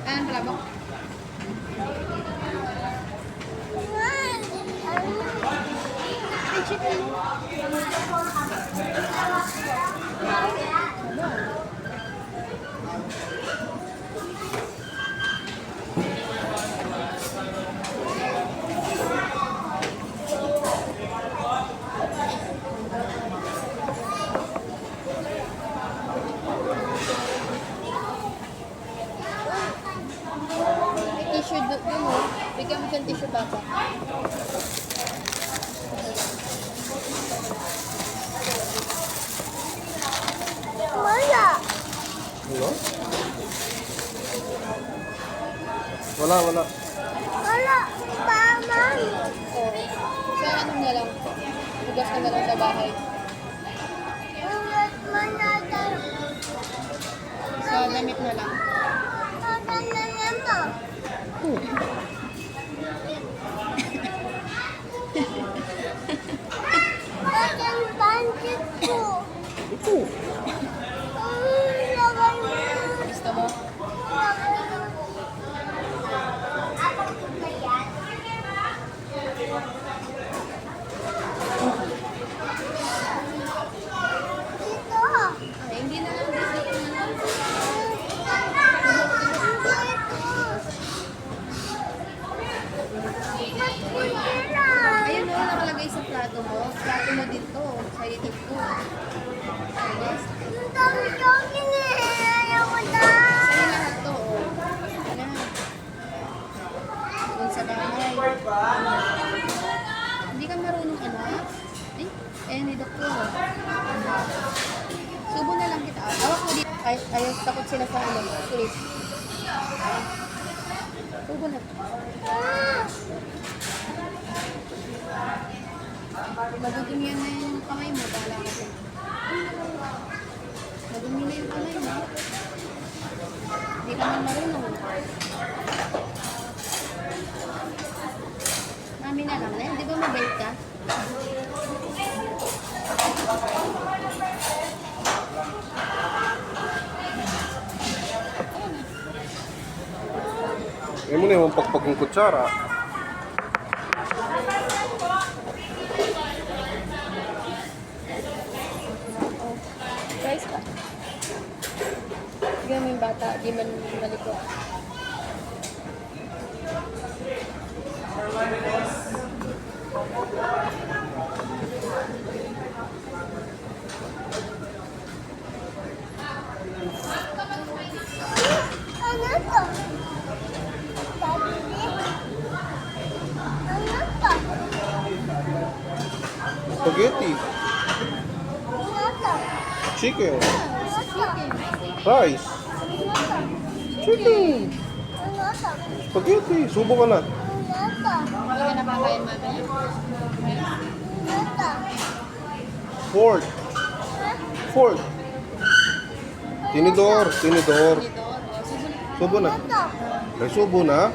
Anong palabok? Ay, chicken. Tissue doon mo. Bigyan mo siyang tissue bata. Wala. Wala? Wala, wala. Wala. Paman. Oo. Sa ano na lang. Bugas ka na lang sa bahay. Ulat mo na tayo. Sa damit na lang. Pagkanalan mo. Pagkan bandit ko. Ito. Lagay mo. Gusto mo? Lagay mo. Dito. Ay, hindi na lang. Dito na lang. Ayun o, nakalagay sa plato mo. Plato mo dito. Sa itik ko. Yes. Ang dami-dami na eh. Ayaw ko na. Sa'yo lahat to. Oh. Yan. Doon sa bahay. Hindi ka marunong anak? Ni doktor. Subo na lang kita. Awak mo dito. Ayaw, takot sila sa ano. Please. Subo na. Madudumi yan na yung kamay mo. Bahala ka dyan. Madumi na yung kamay mo. Hindi ka man marunong. Mami na lang na yan. Di ba mabait ka? Ayaw mo na yung pakpak ng kutsara. Guys pa. Bigyan mo yung bata. Di man maliko. Ano to? Sabi niya. Ano to? Spaghetti. Ano to? Chicken. Ano to? Rice. Chicken. Ano to? Spaghetti. Subo ka na. Ano to? Hindi ka napakain mamaya. Ano to? Fork. Fork. Tinidor. Tinidor. Dito. Susunod. Subo na. Ano to? May subo na.